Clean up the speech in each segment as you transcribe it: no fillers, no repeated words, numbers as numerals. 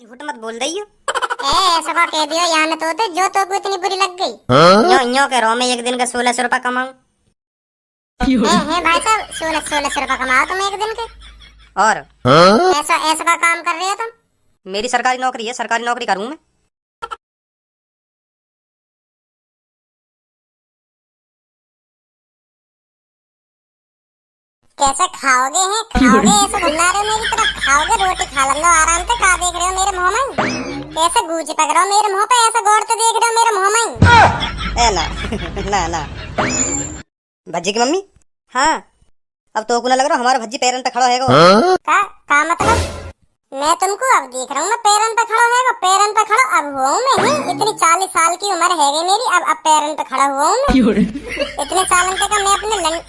झूठ मत बोल रही हो। ऐसा का कह दियो यहाँ तो जो तो को इतनी बुरी लग गई। यो कह रहा हूँ मैं एक दिन का 1600 रुपया कमाऊँ। है भाई साहब 1600 रुपया कमाओ तुम एक दिन के। और ऐसा ऐसा का काम कर रहे हो तुम। मेरी सरकारी नौकरी है, सरकारी नौकरी करूँ मैं। कैसे खाओगे हैं खाओगे ऐसे घुला रहे हो मेरी तरफ। खाओगे रोटी खा लो आराम से। का देख रहे हो मेरे मुंह में कैसे गूंज पक रहे हो मेरे मुंह पे। ऐसे गौर से देख रहे हो मेरे मुंह में। ए ना ना ना भज्जी की मम्मी। हाँ अब तो ना लग रहा हमारा भज्जी पैरन पे खड़ा है। का मतलब मैं तुमको अब देख रहा हूँ। मैं पैरन पे खड़ा है पैरन पे खड़ा अब हुआ हूँ मैं ही। इतनी 40 साल की उम्र है गई मेरी। अब पैरन पे खड़ा हुआ हूँ मैं। इतने सालन तक मैं अपने मतलब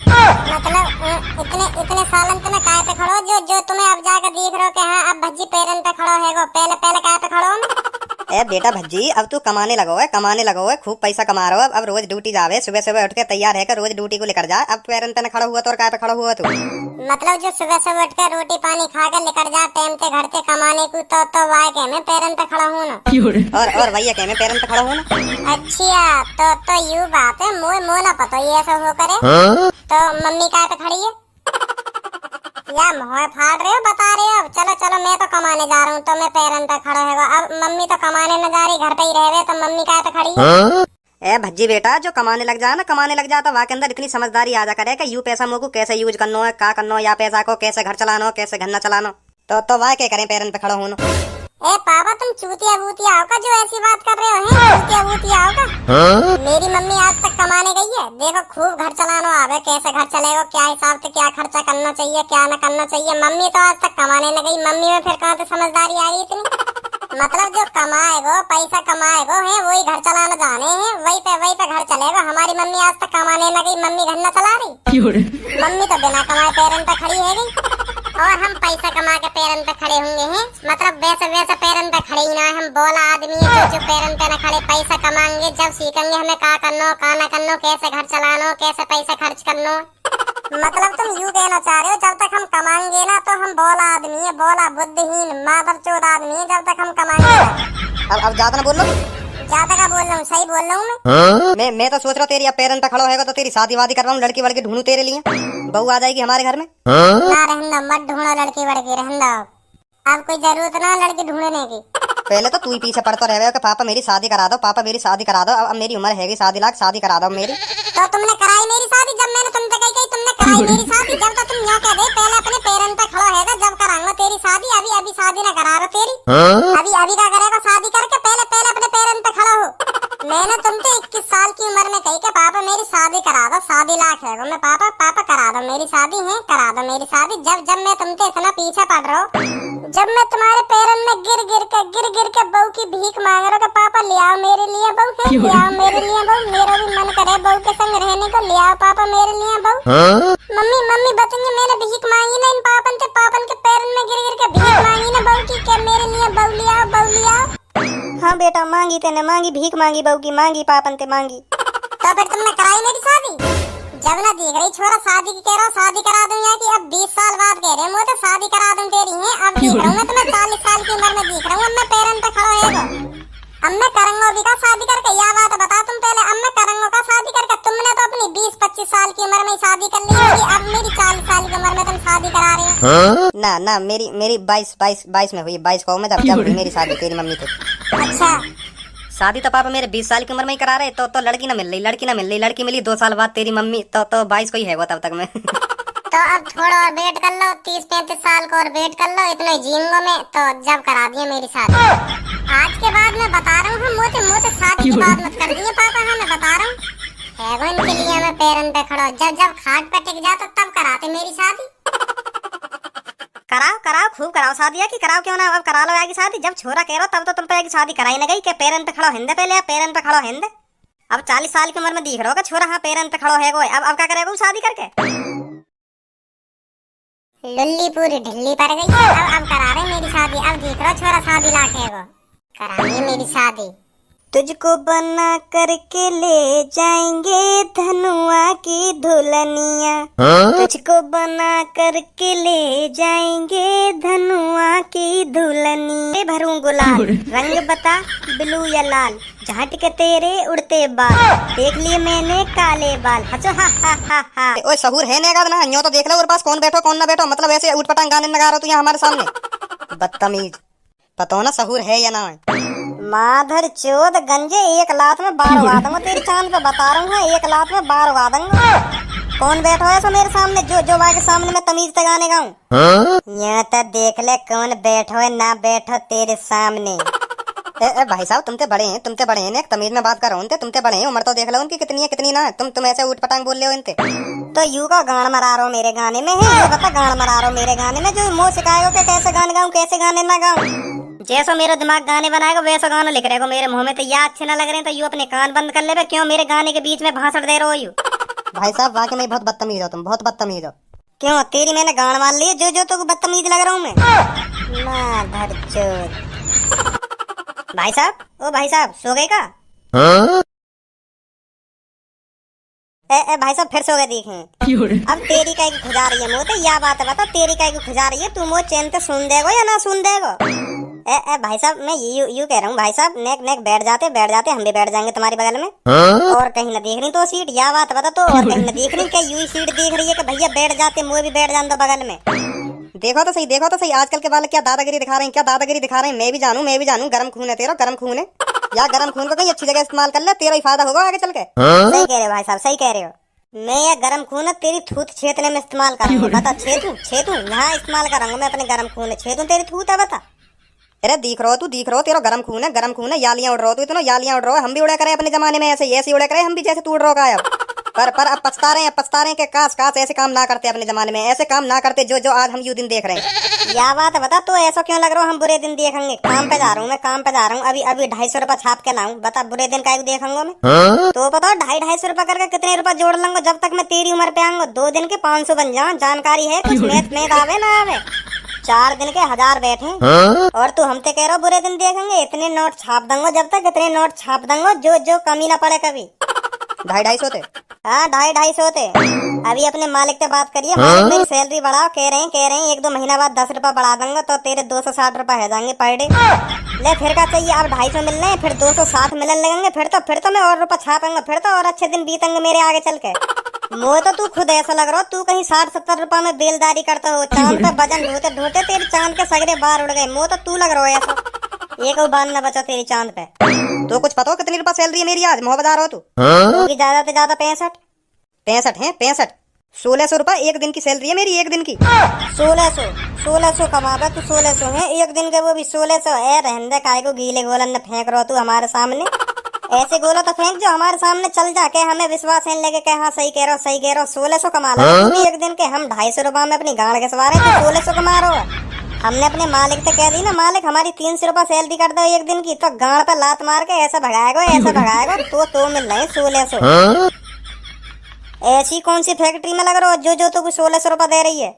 इतने सालन तक मैं काय पे खड़ा जो जो तुम्हें अब जाकर देख रहे हो कि हाँ अब भज्जी पैरन पे खड़ा है। पहले पहले काय पे खड़ा हूँ। ए बेटा भज्जी अब तू कमाने लगो है खूब पैसा कमा रहा हो। अब रोज ड्यूटी जावे सुबह सुबह उठ के तैयार है रोज ड्यूटी को लेकर जा। अब पैरन पे खड़ा हुआ तो और काय पे खड़ा हुआ तू। मतलब जो सुबह सुबह उठ कर रोटी पानी खाकर लेकर जा टाइम से घर से कमाने को तो वाय के मैं पैरन पे खड़ा हूँ ना। और भैया के मैं पैरन पे खड़ा हूँ ना। अच्छा तो यू बात है मोह ना पता ये ऐसा हो करे। तो मम्मी काय पे खड़ी है या मोह फाड़ रहे हो बता रहे हो। चलो चलो मैं तो कमाने जा रहा हूँ तो मैं पैरन पे खड़ा है। अब मम्मी तो कमाने न जा रही घर पे ही रहे तो मम्मी काय पे खड़ी है। ए भज्जी बेटा जो कमाने लग जाए ना कमाने लग जाता वहाँ के अंदर इतनी समझदारी आ जा करे कि यू पैसा मोको कैसे यूज करना है का करना या पैसा को कैसे घर चलाना कैसे घर न चलाना। तो वह क्या करें पैरन पे खड़ा होना। ए पापा तुम चूतिया बूतिया आओ का जो ऐसी बात कर रहे हो हैं। चूतिया बूतिया आओ का। मेरी मम्मी आज तक कमाने गई है। देखो खूब घर चलाना आवे कैसे घर चलेगा क्या हिसाब से क्या खर्चा करना चाहिए क्या न करना चाहिए। मम्मी तो आज तक कमाने न गई। मम्मी में फिर कहाँ से समझदारी आ गई इतनी। मतलब जो कमाएगो पैसा कमाएगो है वही घर चलाना जाने हैं। वही पे घर चलेगा। हमारी मम्मी आज तक कमाने न गई। मम्मी घर न चला रही। मम्मी तो बिना कमाए पैरन पे खड़ी है गई। और हम पैसा कमा के पैरन पे खड़े होंगे हैं। मतलब वैसे पैरन पे खड़े ही ना। हम बोला आदमी है जो पैरन पे न खड़े। पैसा कमाएंगे जब सीखेंगे हमें का करनो का न करनो कैसे घर चलानो कैसे पैसा खर्च करनो। मतलब तुम यूँ कहना चाह रहे हो जब तक हम कमाएंगे ना तो हम बोला आदमी है बोला बुद्धिहीन माधव चोद आदमी है जब तक हम कमाएंगे। अब ज्यादा ना बोल लो। ज्यादा का बोल रहा हूँ सही बोल रहा हूँ मैं तो सोच रहा हूँ तेरी अब पैरन पे खड़ा होगा तो तेरी शादी वादी करवाऊँ लड़की वड़की ढूंढूं तेरे लिए। बहू आ जाएगी हमारे घर में। ना रहना मत ढूंढो लड़की वड़की रहना। अब कोई जरूरत ना लड़की ढूंढने की। पहले तो तू ही पीछे पड़ता रहे कि पापा मेरी शादी करा दो पापा मेरी शादी करा दो। अब मेरी उम्र है 7 लाख शादी करा दो मेरी। तो तुमने कराई मेरी शादी जब मैंने तुमसे कही तुमने कराई मेरी शादी। जब तो तुम यहाँ कह दे पहले अपने पैरन पे खड़ा है जब कराऊंगा तेरी शादी। अभी शादी ना करा रहा तेरी। अभी का करेगा शादी करके पहले अपने पैरन पे खड़ा हो। मैंने तुमसे 21 साल की उम्र में कही कि पापा मेरी शादी करा दो 7 लाख है मैं पापा करा दो मेरी शादी है करा दो मेरी शादी। जब मैं तुमसे इतना पीछे पड़ रहा हूँ जब मैं तुम्हारे पैरन में गिर के बहू की भीख मांग रहा हूँ पापा ले आओ मेरे लिए बहू ले आओ मेरे लिए बहू। मेरा भी मन करे बहू के संग रहने को। ले आओ पापा मेरे लिए बहू। मम्मी बताइए मैंने भीख मांगी ना इन पापन के पैरन में गिर के भीख मांगी ना बहू की क्या मेरे लिए बहू ले आओ। हाँ बेटा मांगी तेने मांगी भीख मांगी बहू की मांगी पापन ते मांगी। तो फिर तुमने कराई मेरी शादी। जब ना देख रही छोरा शादी की कह रहा हूँ शादी करा दूं या कि अब 20 साल बाद कह रहे मुझे शादी करा दूं तेरी है। अब देख रहा हूँ मैं तुम्हें 40 साल की उम्र में देख रहा हूँ। अब मैं पैरन पे खड़ा है अब मैं करूंगा भी का शादी करके। या बात बता तुम पहले। अब मैं करूंगा का शादी करके। तुमने तो अपनी 20-25 साल की उम्र में शादी कर ली होगी। अब मेरी 40 साल की उम्र में तुम शादी करा रहे हो। ना मेरी 22 में हुई 22 को मैं जब हुई मेरी शादी तेरी मम्मी से। अच्छा शादी तो पापा मेरे 20 साल की उम्र में ही करा रहे। तो लड़की ना मिल रही लड़की मिली 2 साल बाद तेरी मम्मी। तो 22 को ही है वो तब तक मैं। तो अब थोड़ा और वेट कर लो 30-35 साल को और वेट कर लो इतना जीऊंगा मैं। तो जब करा दिया मेरी शादी। आज के बाद मैं बता रहा हूँ मुझे शादी की बात मत कर दिए पापा। हाँ मैं बता रहा हूँ है इनके लिए मैं पैरन पे खड़ा। जब खाट पे टिक जाता तब कराते मेरी शादी। कराओ खूब कराओ शादी की कराओ क्यों ना। अब करा लो आगे शादी। जब छोरा कह रहा तब तो तुम पे शादी कराई न गई कि पैरन पे खड़ो हिंदे पहले पैरन पे खड़ो हिंदे। अब 40 साल की उम्र में दिख रहा होगा छोरा हाँ पैरन पे खड़ो है वो। अब क्या करेगा शादी करके। लुल्ली पूरी ढिल्ली पड़ गई है। अब करा रहे मेरी शादी। अब देख रहा छोरा 7 लाख है वो करा रही मेरी शादी। तुझको बना करके ले जाएंगे धनुआ की दुल्हनिया, तुझको बना करके ले जाएंगे धनुआ की दुल्हनी। भरूं गुलाल, रंग बता ब्लू या लाल, झाट के तेरे उड़ते बाल, देख लिए मैंने काले बाल, हंसो हा हा हा हा। ओए सहूर है नेगा ना, न्यो तो देख लो और पास कौन बैठो कौन ना बैठो, मतलब ऐसे उठपटांग गाने लगा रहा तू यहाँ हमारे सामने। बदतमीज, पता हो ना सहूर है या ना है। माधर चोद गंजे, एक लात में बार उगा दूंगा तेरी चांद पे, बता रहा हूँ एक लात में बार उगा दूंगा। कौन बैठो है ऐसा मेरे सामने जो जो के सामने मैं तमीज से गाने गाऊं। यहाँ तक देख ले कौन बैठो है ना बैठो तेरे सामने। ए भाई साहब तुमते बड़े हैं, तुमते बड़े हैं, तमीज में बात कर रहा हूँ, तुमते बड़े हैं, उम्र तो देख लो उनकी कितनी है कितनी ना है, तुम ऐसे उठपटांग बोल रहे हो इनते। तो यू का गान मरा रहा हो मेरे गाने में है, ये बता गान मरा रहा हो मेरे गाने में, जो मुँह सिखाएगा कि कैसे गाने गाऊं कैसे गाने ना गाऊं। जैसा मेरा दिमाग गाने बनाएगा वैसा गाना लिख रहेगा मेरे मुंह में, तो या अच्छे ना लग रहे हैं तो यू अपने कान बंद कर ले। क्यों मेरे गाने के बीच में भाषण दे रहे हो यू। भाई साहब वाकई में बहुत बदतमीज हो तुम, बहुत बदतमीज हो। क्यों तेरी मैंने गान मान ली जो जो तो बदतमीज लग रहा हूँ मैं। माधर चोद। भाई साहब, ओ भाई साहब सो गए का? ए भाई साहब फिर सो गए देखें। अब तेरी काई की खुजा रही है मुँह, तो या बात है बता तेरी काई की खुजा रही है, तू मुँह चैन से सुन देगो या ना सुन देगो। ए भाई साहब मैं यू कह रहा हूँ भाई साहब, नेक नेक बैठ जाते हम भी बैठ जाएंगे तुम्हारी बगल में, और कहीं न देख रही तो सीट, या बात बता तो, और कहीं न देख रही क्या यू सीट देख रही है कि भैया बैठ जाते मुँह भी बैठ जान दो बगल में। देखो तो सही आजकल के वाले क्या दादागिरी दिखा रहे हैं, क्या दादागिरी दिखा रहे हैं। मैं भी जानू गरम खून है तेरा, गरम खून है, या गरम खून को कहीं अच्छी जगह इस्तेमाल कर ले, तेरा ही फायदा होगा आगे चल के। सही कह रहे हो भाई साहब, सही कह रहे हो। मैं ये गरम खून है तेरी थूत छेतने में इस्तेमाल करूंगा, बता छेतू यहाँ इस्तेमाल करूंगा मैं अपने गरम खून है, छेतू तेरी थूत है बता। अरे दिख रहो तेरा गरम खून है, यालियां उड़ रहो तू, इतना यालियां उड़ रहो, हम भी उड़ा करे अपने जमाने में ऐसे उड़ा करे हम भी जैसे तू उड़ रहा है अब। पर अब पछता रहे हैं कि काश ऐसे काम ना करते अपने जमाने में, ऐसे काम ना करते जो आज हम यू दिन देख रहे हैं। या बात बता तो ऐसा क्यों लग रहा हम बुरे दिन देखेंगे। काम पे जा रहा हूँ मैं, काम पे जा रहा हूँ, अभी 250 रुपया छाप के लाऊं, बता बुरे दिन का देखूंगा मैं। तो बताओ 250 रुपया करके कितने रुपया जोड़ लूंगा जब तक मैं तेरी उम्र पे आऊंगा। 2 दिन के 500 बन जाऊं, जानकारी है कुछ मैथ आवे ना आवे। 4 दिन के 1000 बैठे, और तू हमसे कह रहा बुरे दिन देखेंगे। इतने नोट छाप दूंगा जब तक इतने नोट छाप दूंगा जो कमी ना पड़े कभी। 250 थे? हाँ 250 थे। अभी अपने मालिक से बात करिए, मालिक मेरी सैलरी बढ़ाओ, कह रहे हैं 1-2 महीना बाद 10 रुपया बढ़ा दूंगा तो तेरे 260 रुपया है जाएंगे पर डे। ले फिर क्या चाहिए, अब 250 मिल रहे हैं, फिर 260 मिलने लगेंगे, फिर तो मैं और रुपया छापूंगा, फिर तो और अच्छे दिन बीतेंगे मेरे आगे चल के। मुझे तो तू खुद ऐसा लग रहा हो तू कहीं 60-70 रुपया में बेलदारी करता हो, चांद पे वजन ढोते तेरे चांद के सगरे बाहर उड़ गए। मुझे तो तू लग रहा है ऐसा, एक बार न बचा तेरी चांद पे। तो कुछ पता हो कितनी रुपया सैलरी है मेरी आज, मुँह बता रहा हो तू? ज्यादा से ज्यादा 65 है 1600 रुपया एक दिन की सैलरी है मेरी, एक दिन की। 1600 कमाता तू, 1600 है एक दिन के, वो भी 1600 है। रहने काय को गीले गोलन न फेंक रहा तू हमारे सामने, ऐसे गोला तो फेंक जो हमारे सामने चल जाके हमें विश्वास है लगे कि हाँ सही कह रहा हो। 1600 कमा लो एक दिन के, हम 250 रुपया में अपनी गाड़ के सवार है, तो 1600 कमा रहा हो। हमने अपने मालिक से कह दी ना, मालिक हमारी 300 रुपया सैलरी कर दो एक दिन की, तो गाड़ पे लात मार के ऐसा भगाएगा तो मिल रहे 1600। ऐसी कौन सी फैक्ट्री में लग रहा हो जो तो 1600 रुपया दे रही है।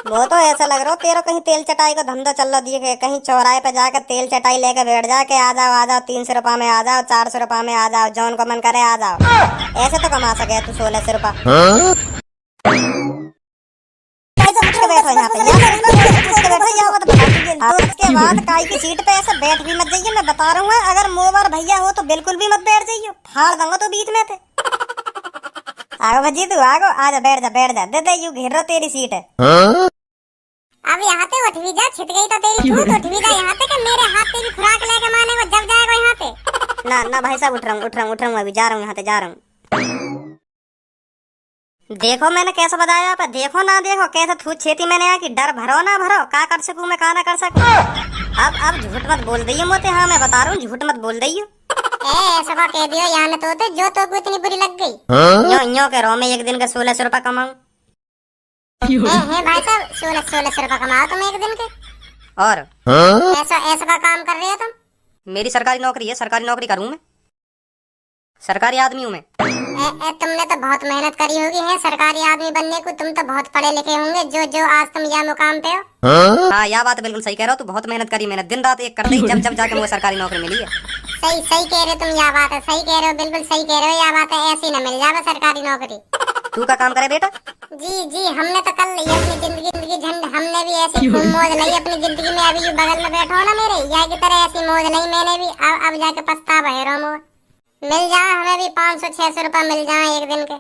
वो तो ऐसा लग रहा हो तेरा कहीं तेल चटाई का धंधा चल रहा दिए, कहीं चौराहे पे जाकर तेल चटाई लेकर बैठ जाके आ जाओ 300 रुपया में आ जाओ, 400 रुपया में आ जाओ, जौन को मन करे आ जाओ। ऐसे तो कमा सके तू 1600 रुपया। उसके बाद काई की सीट पे ऐसे बैठ भी मत जाइए, मैं बता रहा हूँ। अगर मोबाइल भैया हो तो बिल्कुल भी मत बैठ जाइए, फाड़ दूंगा तो बीच में थे। आगो भजी तू आगो, आजा बैठ जा दे यू घेर रहा तेरी सीट है। अब यहाँ पे उठ भी जा, छिट गई तो तेरी थूत, उठ भी जा यहाँ पे कि मेरे हाथ तेरी खुराक लेके माने को जब जाएगा यहाँ पे। ना भाई साहब उठ रहा हूँ अभी जा रहा हूँ यहाँ से जा रहा हूँ। देखो मैंने कैसा बताया आप, देखो ना देखो कैसे थूत छेती मैंने यहाँ की, डर भरो ना भरो, का कर सकूँ मैं का ना कर सकूँ। अब झूठ मत बोल दइयो मोते, हाँ मैं बता रहा हूँ झूठ मत बोल दइयो। ऐसा कह दियो यहाँ तो जो तो को इतनी बुरी लग गई। यो कह रहा हूँ मैं एक दिन का 1600 रुपया कमाऊँ। है भाई साहब 1600 रुपया कमाओ तुम एक दिन के, और ऐसा का काम कर रहे हो तुम? मेरी सरकारी नौकरी है, सरकारी नौकरी करूँ मैं, सरकारी आदमी हूँ मैं। तुमने तो बहुत मेहनत करी होगी है सरकारी आदमी बनने को। तुम तो बहुत पढ़े लिखे होंगे जो जो आज तुम यह मुकाम पे हो। हाँ यह बात बिल्कुल सही कह रहे हो। तू बहुत मेहनत करी, मेहनत दिन रात एक कर दी, जब जब जाके मुझे सरकारी नौकरी मिली है। सही सही कह रहे हो तुम, यह बात है, सही कह रहे हो, बिल्कुल सही कह रहे हो। यह बात है, ऐसी न मिल जावे सरकारी नौकरी। तू का काम करे बेटा? जी हमने तो कर ली अपनी जिंदगी झंड। हमने भी ऐसी खूब मौज ली अपनी जिंदगी में। अभी यू बगल में बैठो ना मेरे, यह की तरह ऐसी मौज ली मैंने भी। अब जाके पछतावा है रो मोर। मिल जाए हमें भी 500-600 रुपए मिल जाए एक दिन के।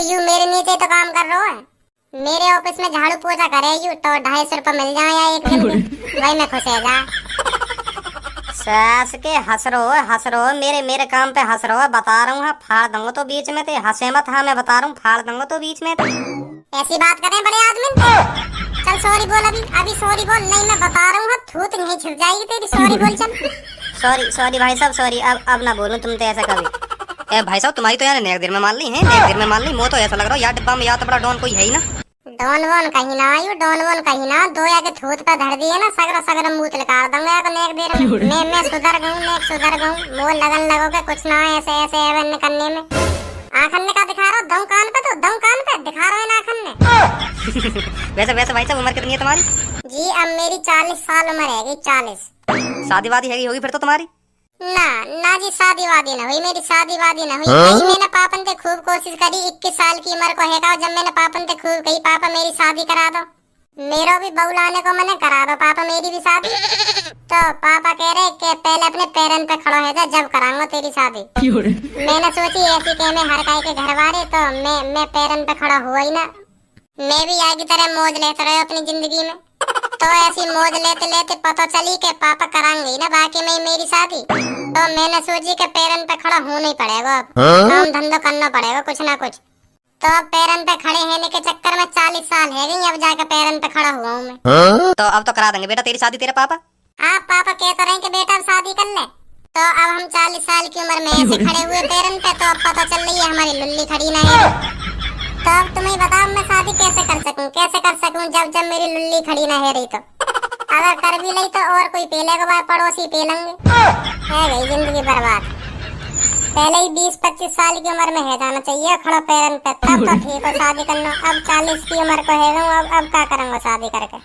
यू मेरे नीचे तो काम कर रहा है, मेरे ऑफिस में झाड़ू पोछा करे यू तो 250 रुपए मिल जाए या एक दिन के। भाई मैं खुश है जा। सास के हंस रो मेरे काम पे हंस रो। बता रहा हूँ फाड़ दूंगा तो बीच में ते, हंसे मत। हाँ मैं बता रहा हूँ फाड़ दूंगा तो बीच में ते। ऐसी बात करें बड़े आदमी। चल सॉरी बोल, अभी सॉरी बोल। नहीं मैं बता रहा हूँ थूत नहीं छिप जाएगी तेरी। सॉरी बोल चल। सॉरी भाई साहब सॉरी। अब ना बोलूं तुम तो ऐसा कभी। ए भाई साहब तुम्हारी तो यार नेक देर में मान ली है, नेक देर में मान ली। मुझे तो ऐसा लग रहा है यार डिब्बा में या तो बड़ा डॉन कोई है ही ना। डॉन वॉन कहीं ना आयु, डॉन वॉन कहीं ना। दो या के थूत पे धर दिए ना, सगरा मूत लगा दूंगा या नेक देर में। मैं सुधर गऊं मोल लगन लगोगे कुछ ना ऐसे एवन करने में। आखन का दिखा रहा दम कान पे, तो दम कान पे दिखा रहा है ना आखन ने। वैसे भाई साहब उम्र कितनी है तुम्हारी? जी अब मेरी 40 साल उम्र है। 40। शादी वादी हैगी होगी फिर तो तुम्हारी? ना जी शादी वादी ना हुई मेरी, शादी वादी ना हुई। मैंने पापन से खूब कोशिश करी। 21 साल की उम्र को है जब मैंने पापन से खूब कही पापा मेरी शादी करा दो, मेरा भी बहू लाने को मैंने करा दो पापा मेरी भी शादी। तो पापा कह रहे कि पहले अपने पैरन पे खड़ो है जा जब कराऊंगा तेरी शादी। मैंने सोची ऐसी कह में हर काई के घर वाले, तो मैं पैरन पे खड़ा हुआ ही ना। मैं भी आगे तरह मौज लेते रहे अपनी जिंदगी में। तो ऐसी मौज लेते लेते पता चली कि पापा कराएंगे ना बाकी में मेरी शादी। तो मैंने सोची कि पैरन पे खड़ा होना ही पड़ेगा, अब काम धंधा करना पड़ेगा कुछ ना कुछ। तो अब पैरन पे खड़े होने के चक्कर में 40 साल है गई, अब जाकर पैरन पे खड़ा हुआ हूँ मैं। तो अब तो करा देंगे बेटा तेरी शादी तेरे पापा। हाँ पापा कहते रहे कि बेटा अब शादी कर ले। तो अब हम 40 साल की उम्र में ऐसे खड़े हुए पैरन पे, तो अब पता चल रही है हमारी लुल्ली खड़ी ना है। तो अब तुम्हें बताओ मैं शादी कैसे कर सकूं जब मेरी लुल्ली खड़ी ना है रही। तो अगर कर भी ली तो और कोई पी लेगा, पड़ोसी पी लेंगे। है गई जिंदगी बर्बाद। पहले ही 20-25 साल की उम्र में है जाना चाहिए खड़ा पैरन पे, तब तो ठीक हो शादी करना। अब 40 की उम्र को है अब क्या करूंगा शादी करके।